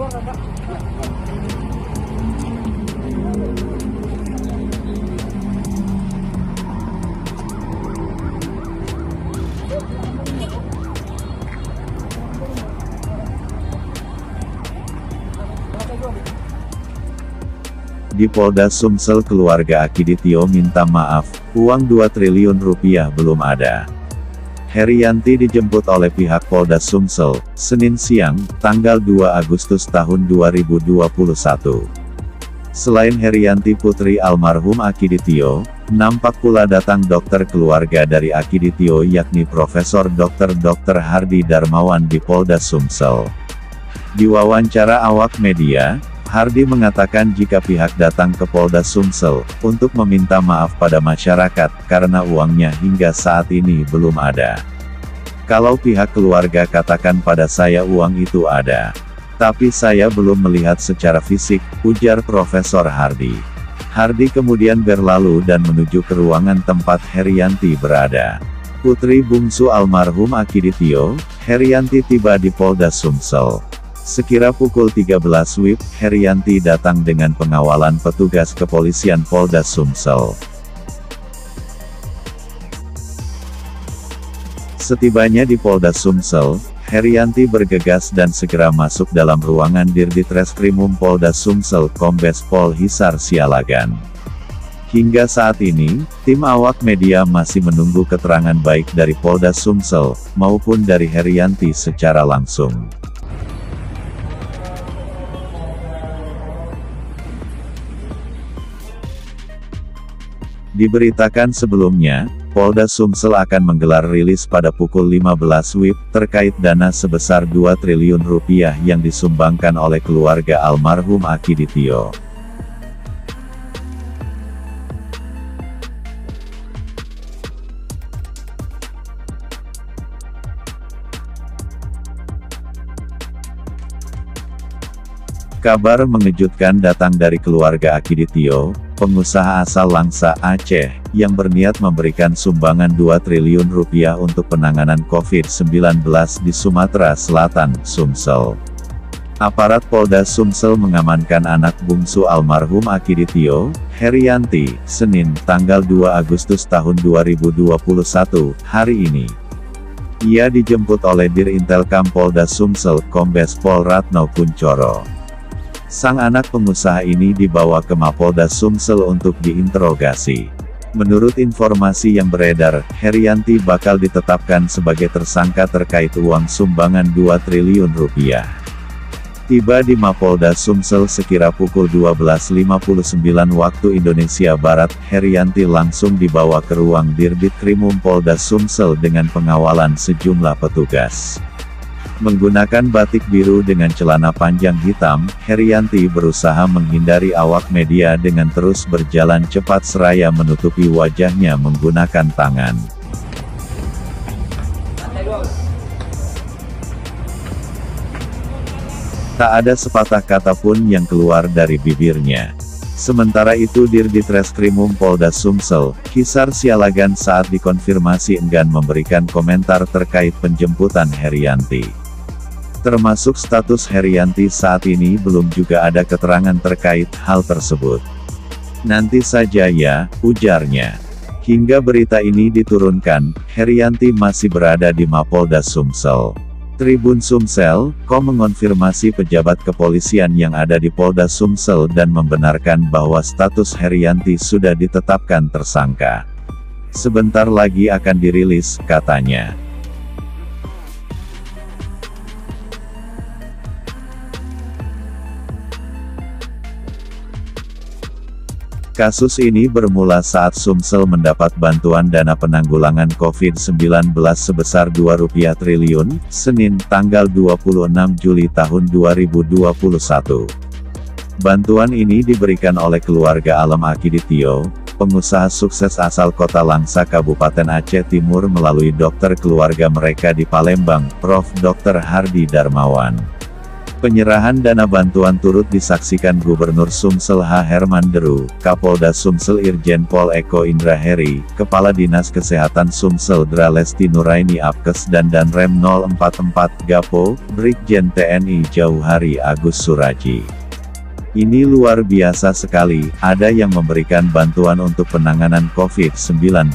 Di Polda Sumsel, keluarga Akiditio minta maaf, uang 2 triliun rupiah belum ada. Herianti dijemput oleh pihak Polda Sumsel, Senin siang, tanggal 2 Agustus tahun 2021. Selain Herianti putri almarhum Akiditio, nampak pula datang dokter keluarga dari Akiditio yakni Profesor Dr. Hardi Darmawan di Polda Sumsel. Di wawancara awak media, Hardi mengatakan jika pihak datang ke Polda Sumsel, untuk meminta maaf pada masyarakat, karena uangnya hingga saat ini belum ada. Kalau pihak keluarga katakan pada saya uang itu ada. Tapi saya belum melihat secara fisik, ujar Profesor Hardi. Hardi kemudian berlalu dan menuju ke ruangan tempat Herianti berada. Putri bungsu almarhum Akiditio, Herianti tiba di Polda Sumsel. Sekira pukul 13 WIB, Herianti datang dengan pengawalan petugas kepolisian Polda Sumsel. Setibanya di Polda Sumsel, Herianti bergegas dan segera masuk dalam ruangan Dirditreskrimum Polda Sumsel Kombes Pol Hisar Sialagan. Hingga saat ini, tim awak media masih menunggu keterangan baik dari Polda Sumsel, maupun dari Herianti secara langsung. Diberitakan sebelumnya, Polda Sumsel akan menggelar rilis pada pukul 15 WIB, terkait dana sebesar 2 triliun rupiah yang disumbangkan oleh keluarga almarhum Akiditio. Kabar mengejutkan datang dari keluarga Akiditio, pengusaha asal Langsa, Aceh, yang berniat memberikan sumbangan 2 triliun rupiah untuk penanganan COVID-19 di Sumatera Selatan, Sumsel. Aparat Polda Sumsel mengamankan anak bungsu almarhum Akiditio, Herianti, Senin, tanggal 2 Agustus tahun 2021, hari ini. Ia dijemput oleh Dirintelkam Polda Sumsel, Kombes Pol Ratno Kuncoro. Sang anak pengusaha ini dibawa ke Mapolda Sumsel untuk diinterogasi. Menurut informasi yang beredar, Herianti bakal ditetapkan sebagai tersangka terkait uang sumbangan 2 triliun rupiah. Tiba di Mapolda Sumsel sekira pukul 12.59 waktu Indonesia Barat, Herianti langsung dibawa ke ruang Dirditkrimum Polda Sumsel dengan pengawalan sejumlah petugas. Menggunakan batik biru dengan celana panjang hitam, Herianti berusaha menghindari awak media dengan terus berjalan cepat seraya menutupi wajahnya menggunakan tangan. Tak ada sepatah kata pun yang keluar dari bibirnya. Sementara itu Dirditreskrimum Polda Sumsel, Hisar Sialagan saat dikonfirmasi enggan memberikan komentar terkait penjemputan Herianti. Termasuk status Herianti saat ini belum juga ada keterangan terkait hal tersebut. Nanti saja ya, ujarnya. Hingga berita ini diturunkan, Herianti masih berada di Mapolda Sumsel. Tribun Sumsel.com mengonfirmasi pejabat kepolisian yang ada di Polda Sumsel dan membenarkan bahwa status Herianti sudah ditetapkan tersangka. Sebentar lagi akan dirilis, katanya. Kasus ini bermula saat Sumsel mendapat bantuan dana penanggulangan COVID-19 sebesar 2 triliun, Senin, tanggal 26 Juli tahun 2021. Bantuan ini diberikan oleh keluarga alem Akiditio, pengusaha sukses asal kota Langsa Kabupaten Aceh Timur melalui dokter keluarga mereka di Palembang, Prof. Dr. Hardi Darmawan. Penyerahan dana bantuan turut disaksikan Gubernur Sumsel H. Herman Deru, Kapolda Sumsel Irjen Pol Eko Indra Heri, Kepala Dinas Kesehatan Sumsel Dra Lesti Nuraini Apkes dan Danrem 044 Gapo, Brigjen TNI Jauhari Agus Suraji. Ini luar biasa sekali, ada yang memberikan bantuan untuk penanganan COVID-19.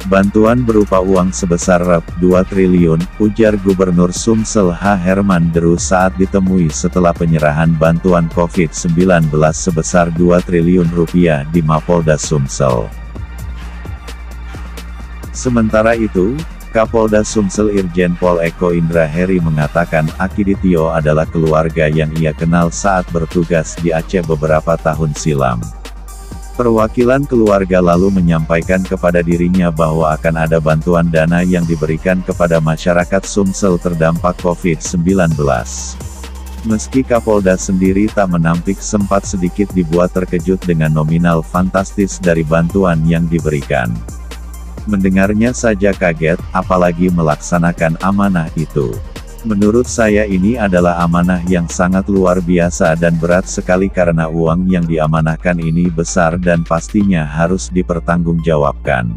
Bantuan berupa uang sebesar Rp2 triliun, ujar Gubernur Sumsel H. Herman Deru saat ditemui setelah penyerahan bantuan COVID-19 sebesar Rp2 triliun di Mapolda Sumsel. Sementara itu, Kapolda Sumsel Irjen Pol Eko Indra Heri mengatakan Akiditio adalah keluarga yang ia kenal saat bertugas di Aceh beberapa tahun silam. Perwakilan keluarga lalu menyampaikan kepada dirinya bahwa akan ada bantuan dana yang diberikan kepada masyarakat Sumsel terdampak COVID-19. Meski Kapolda sendiri tak menampik, sempat sedikit dibuat terkejut dengan nominal fantastis dari bantuan yang diberikan. Mendengarnya saja kaget, apalagi melaksanakan amanah itu. Menurut saya ini adalah amanah yang sangat luar biasa dan berat sekali karena uang yang diamanahkan ini besar dan pastinya harus dipertanggungjawabkan.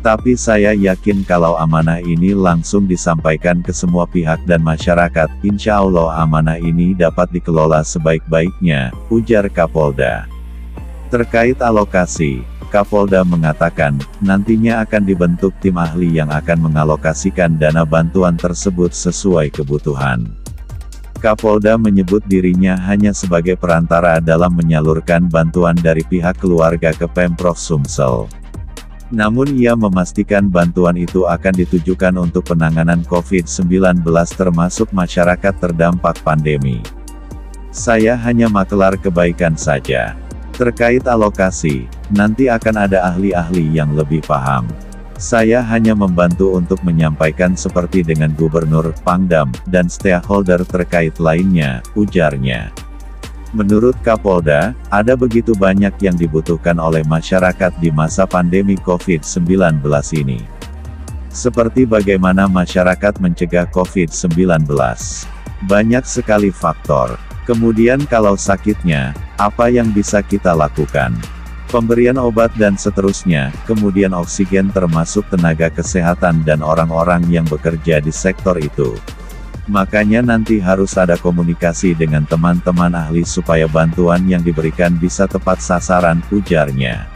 Tapi saya yakin kalau amanah ini langsung disampaikan ke semua pihak dan masyarakat, insya Allah amanah ini dapat dikelola sebaik-baiknya, ujar Kapolda. Terkait alokasi, Kapolda mengatakan, nantinya akan dibentuk tim ahli yang akan mengalokasikan dana bantuan tersebut sesuai kebutuhan. Kapolda menyebut dirinya hanya sebagai perantara dalam menyalurkan bantuan dari pihak keluarga ke Pemprov Sumsel. Namun ia memastikan bantuan itu akan ditujukan untuk penanganan COVID-19 termasuk masyarakat terdampak pandemi. Saya hanya makelar kebaikan saja. Terkait alokasi, nanti akan ada ahli-ahli yang lebih paham. Saya hanya membantu untuk menyampaikan seperti dengan gubernur, pangdam, dan stakeholder terkait lainnya, ujarnya. Menurut Kapolda, ada begitu banyak yang dibutuhkan oleh masyarakat di masa pandemi COVID-19 ini. Seperti bagaimana masyarakat mencegah COVID-19. Banyak sekali faktor. Kemudian kalau sakitnya, apa yang bisa kita lakukan? Pemberian obat dan seterusnya, kemudian oksigen termasuk tenaga kesehatan dan orang-orang yang bekerja di sektor itu. Makanya nanti harus ada komunikasi dengan teman-teman ahli supaya bantuan yang diberikan bisa tepat sasaran, ujarnya.